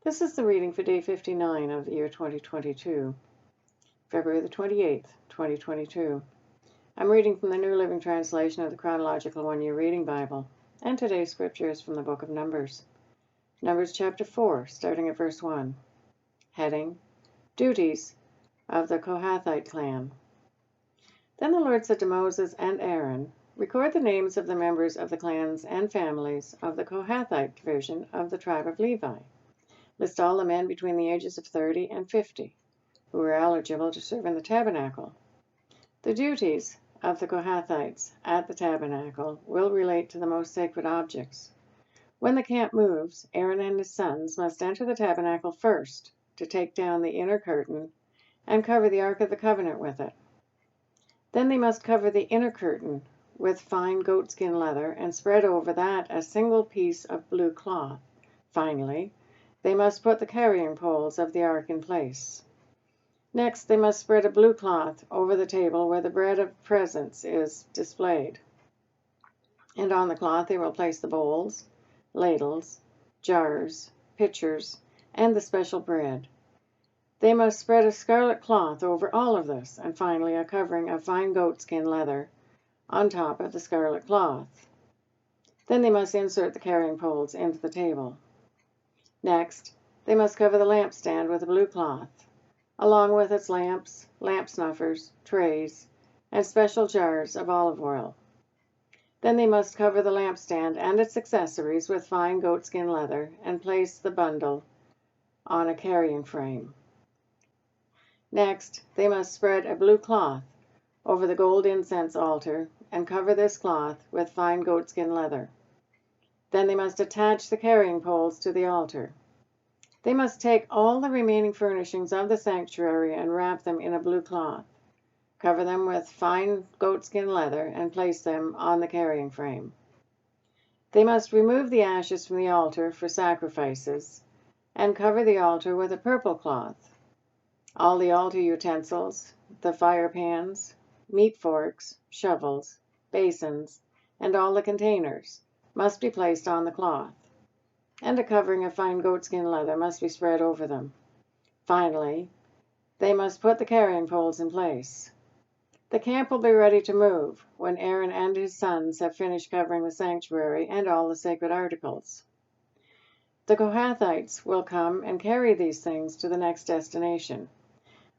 This is the reading for day 59 of the year 2022, February the 28th, 2022. I'm reading from the New Living Translation of the Chronological One-Year Reading Bible, and today's scripture is from the book of Numbers. Numbers chapter 4, starting at verse 1. Heading, Duties of the Kohathite Clan. Then the Lord said to Moses and Aaron, record the names of the members of the clans and families of the Kohathite division of the tribe of Levi. List all the men between the ages of 30 and 50 who are eligible to serve in the tabernacle. The duties of the Kohathites at the tabernacle will relate to the most sacred objects. When the camp moves, Aaron and his sons must enter the tabernacle first to take down the inner curtain and cover the Ark of the Covenant with it. Then they must cover the inner curtain with fine goatskin leather and spread over that a single piece of blue cloth. Finally, they must put the carrying poles of the ark in place. Next, they must spread a blue cloth over the table where the bread of presence is displayed. And on the cloth they will place the bowls, ladles, jars, pitchers, and the special bread. They must spread a scarlet cloth over all of this, and finally a covering of fine goatskin leather on top of the scarlet cloth. Then they must insert the carrying poles into the table. Next, they must cover the lampstand with a blue cloth, along with its lamps, lamp snuffers, trays, and special jars of olive oil. Then they must cover the lampstand and its accessories with fine goatskin leather and place the bundle on a carrying frame. Next, they must spread a blue cloth over the gold incense altar and cover this cloth with fine goatskin leather. Then they must attach the carrying poles to the altar. They must take all the remaining furnishings of the sanctuary and wrap them in a blue cloth, cover them with fine goatskin leather, and place them on the carrying frame. They must remove the ashes from the altar for sacrifices and cover the altar with a purple cloth. All the altar utensils, the fire pans, meat forks, shovels, basins, and all the containers must be placed on the cloth, and a covering of fine goatskin leather must be spread over them. Finally, they must put the carrying poles in place. The camp will be ready to move when Aaron and his sons have finished covering the sanctuary and all the sacred articles. The Kohathites will come and carry these things to the next destination,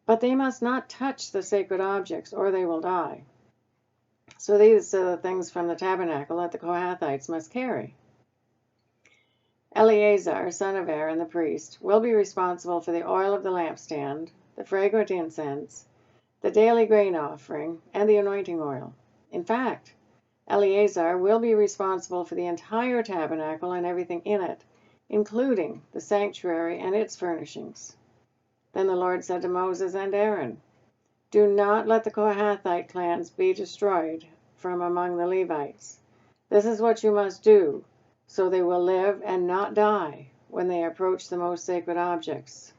but they must not touch the sacred objects or they will die. So these are the things from the tabernacle that the Kohathites must carry. Eleazar, son of Aaron the priest, will be responsible for the oil of the lampstand, the fragrant incense, the daily grain offering, and the anointing oil. In fact, Eleazar will be responsible for the entire tabernacle and everything in it, including the sanctuary and its furnishings. Then the Lord said to Moses and Aaron, do not let the Kohathite clans be destroyed from among the Levites. This is what you must do, so they will live and not die when they approach the most sacred objects.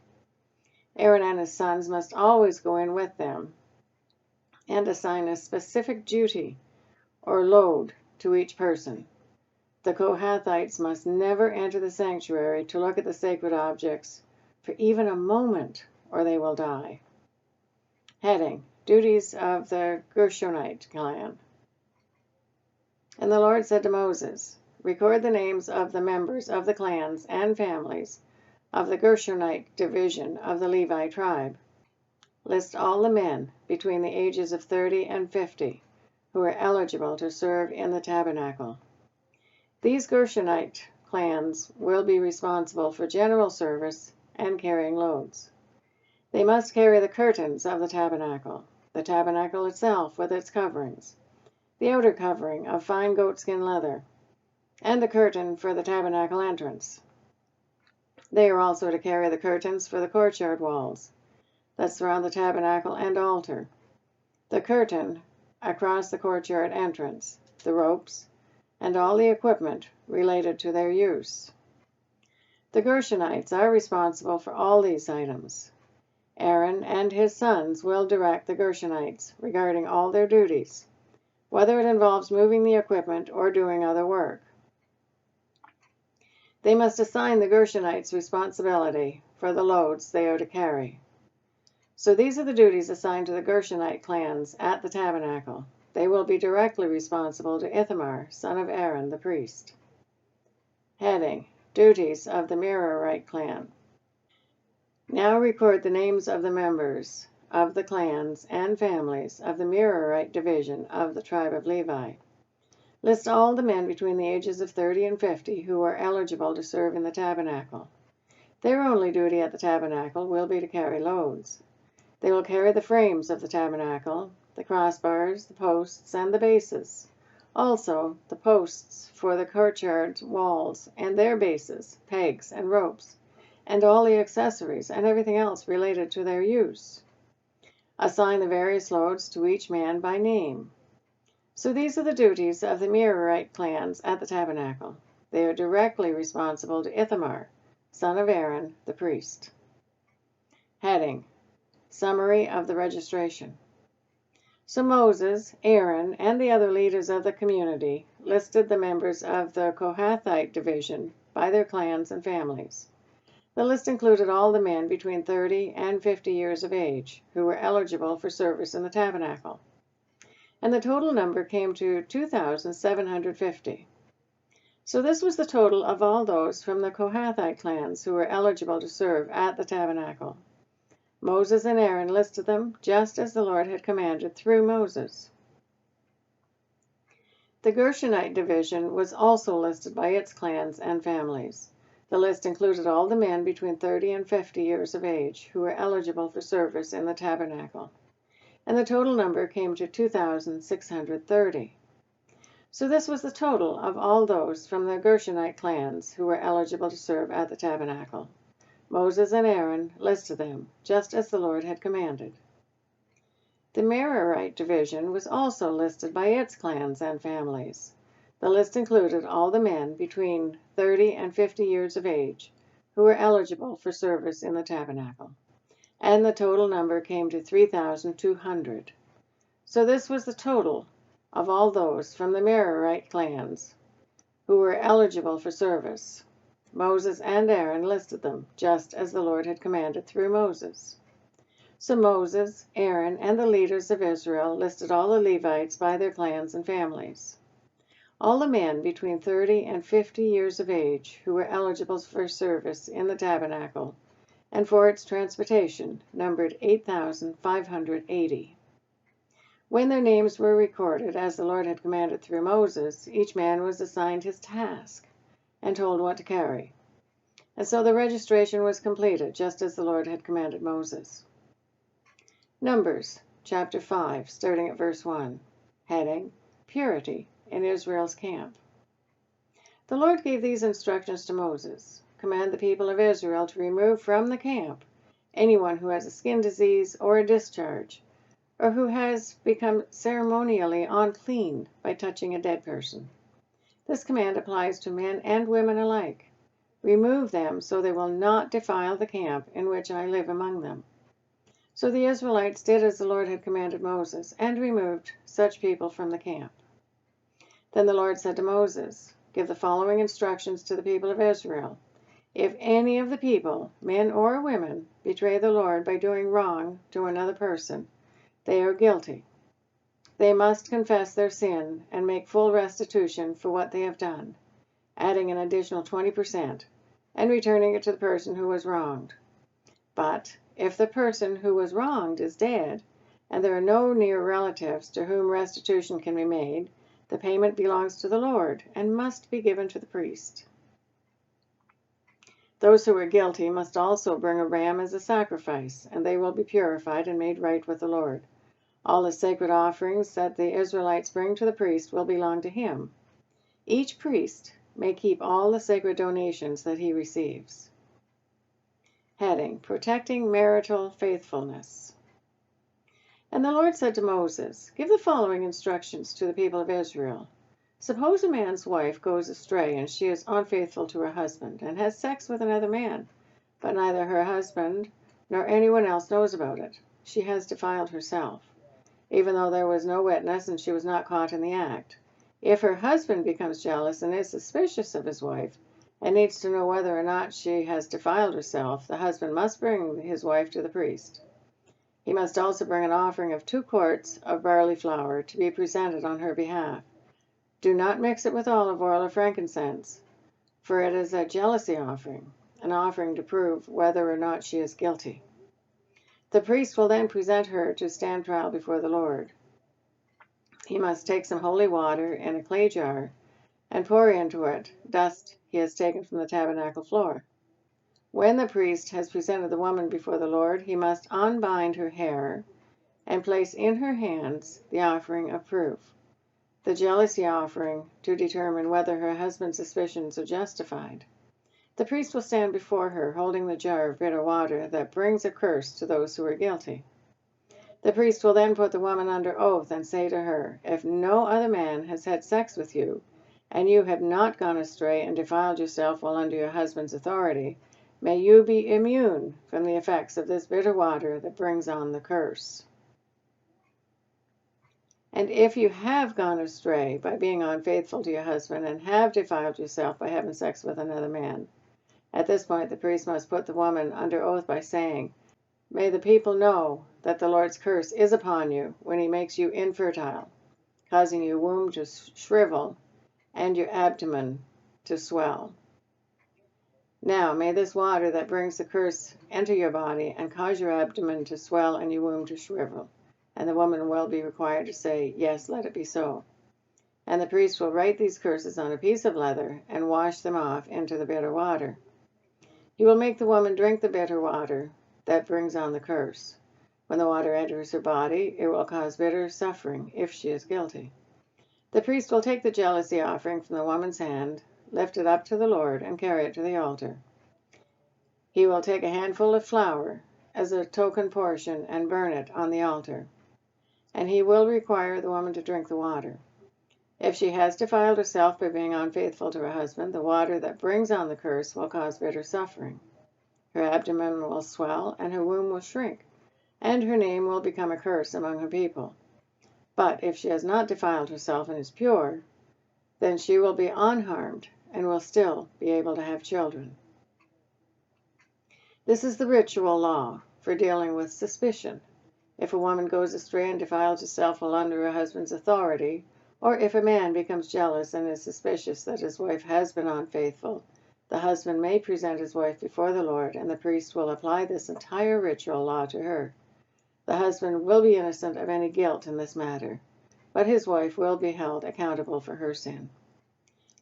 Aaron and his sons must always go in with them and assign a specific duty or load to each person. The Kohathites must never enter the sanctuary to look at the sacred objects for even a moment, or they will die. Heading, Duties of the Gershonite clan. And the Lord said to Moses, record the names of the members of the clans and families of the Gershonite division of the Levi tribe. List all the men between the ages of 30 and 50 who are eligible to serve in the tabernacle. These Gershonite clans will be responsible for general service and carrying loads. They must carry the curtains of the tabernacle itself with its coverings, the outer covering of fine goatskin leather, and the curtain for the tabernacle entrance. They are also to carry the curtains for the courtyard walls that surround the tabernacle and altar, the curtain across the courtyard entrance, the ropes, and all the equipment related to their use. The Gershonites are responsible for all these items. Aaron and his sons will direct the Gershonites regarding all their duties, whether it involves moving the equipment or doing other work. They must assign the Gershonites responsibility for the loads they are to carry. So these are the duties assigned to the Gershonite clans at the tabernacle. They will be directly responsible to Ithamar, son of Aaron, the priest. Heading: Duties of the Merarite clan. Now record the names of the members of the clans and families of the Merarite division of the tribe of Levi. List all the men between the ages of 30 and 50 who are eligible to serve in the tabernacle. Their only duty at the tabernacle will be to carry loads. They will carry the frames of the tabernacle, the crossbars, the posts, and the bases. Also, the posts for the courtyard walls and their bases, pegs, and ropes, and all the accessories and everything else related to their use. Assign the various loads to each man by name. So these are the duties of the Merarite clans at the tabernacle. They are directly responsible to Ithamar, son of Aaron, the priest. Heading: Summary of the registration. So Moses, Aaron, and the other leaders of the community listed the members of the Kohathite division by their clans and families. The list included all the men between 30 and 50 years of age who were eligible for service in the tabernacle, and the total number came to 2,750. So this was the total of all those from the Kohathite clans who were eligible to serve at the tabernacle. Moses and Aaron listed them just as the Lord had commanded through Moses. The Gershonite division was also listed by its clans and families. The list included all the men between 30 and 50 years of age who were eligible for service in the tabernacle, and the total number came to 2,630. So this was the total of all those from the Gershonite clans who were eligible to serve at the tabernacle. Moses and Aaron listed them, just as the Lord had commanded. The Merarite division was also listed by its clans and families. The list included all the men between 30 and 50 years of age who were eligible for service in the tabernacle, and the total number came to 3,200. So this was the total of all those from the Merarite clans who were eligible for service. Moses and Aaron listed them, just as the Lord had commanded through Moses. So Moses, Aaron, and the leaders of Israel listed all the Levites by their clans and families. All the men between 30 and 50 years of age who were eligible for service in the tabernacle and for its transportation numbered 8,580. When their names were recorded, as the Lord had commanded through Moses, each man was assigned his task and told what to carry. And so the registration was completed, just as the Lord had commanded Moses. Numbers, chapter 5, starting at verse 1. Heading: Purity in Israel's camp. The Lord gave these instructions to Moses. Command the people of Israel to remove from the camp anyone who has a skin disease or a discharge, or who has become ceremonially unclean by touching a dead person. This command applies to men and women alike. Remove them so they will not defile the camp in which I live among them. So the Israelites did as the Lord had commanded Moses, and removed such people from the camp. Then the Lord said to Moses, Give the following instructions to the people of Israel. If any of the people, men or women, betray the Lord by doing wrong to another person, they are guilty. They must confess their sin and make full restitution for what they have done, adding an additional 20%, and returning it to the person who was wronged. But if the person who was wronged is dead, and there are no near relatives to whom restitution can be made, the payment belongs to the Lord and must be given to the priest. Those who are guilty must also bring a ram as a sacrifice, and they will be purified and made right with the Lord. All the sacred offerings that the Israelites bring to the priest will belong to him. Each priest may keep all the sacred donations that he receives. Heading: Protecting marital faithfulness. And the Lord said to Moses, Give the following instructions to the people of Israel. Suppose a man's wife goes astray and she is unfaithful to her husband and has sex with another man, but neither her husband nor anyone else knows about it. She has defiled herself, even though there was no witness and she was not caught in the act. If her husband becomes jealous and is suspicious of his wife, and needs to know whether or not she has defiled herself, the husband must bring his wife to the priest. He must also bring an offering of 2 quarts of barley flour to be presented on her behalf. Do not mix it with olive oil or frankincense, for it is a jealousy offering, an offering to prove whether or not she is guilty. The priest will then present her to stand trial before the Lord. He must take some holy water in a clay jar and pour into it dust he has taken from the tabernacle floor. When the priest has presented the woman before the Lord, he must unbind her hair and place in her hands the offering of proof, the jealousy offering, to determine whether her husband's suspicions are justified. The priest will stand before her holding the jar of bitter water that brings a curse to those who are guilty. The priest will then put the woman under oath and say to her, "If no other man has had sex with you, and you have not gone astray and defiled yourself while under your husband's authority, may you be immune from the effects of this bitter water that brings on the curse. And if you have gone astray by being unfaithful to your husband and have defiled yourself by having sex with another man," at this point the priest must put the woman under oath by saying, "May the people know that the Lord's curse is upon you when he makes you infertile, causing your womb to shrivel and your abdomen to swell. Now may this water that brings the curse enter your body and cause your abdomen to swell and your womb to shrivel." And the woman will be required to say, "Yes, let it be so." And the priest will write these curses on a piece of leather and wash them off into the bitter water. He will make the woman drink the bitter water that brings on the curse. When the water enters her body, it will cause bitter suffering if she is guilty. The priest will take the jealousy offering from the woman's hand, lift it up to the Lord, and carry it to the altar. He will take a handful of flour as a token portion and burn it on the altar. And he will require the woman to drink the water. If she has defiled herself by being unfaithful to her husband, the water that brings on the curse will cause bitter suffering. Her abdomen will swell and her womb will shrink, and her name will become a curse among her people. But if she has not defiled herself and is pure, then she will be unharmed and will still be able to have children. This is the ritual law for dealing with suspicion. If a woman goes astray and defiles herself while under her husband's authority, or if a man becomes jealous and is suspicious that his wife has been unfaithful, the husband may present his wife before the Lord, and the priest will apply this entire ritual law to her. The husband will be innocent of any guilt in this matter, but his wife will be held accountable for her sin.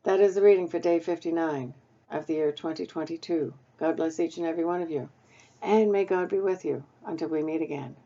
That is the reading for day 59 of the year 2022. God bless each and every one of you, and may God be with you until we meet again.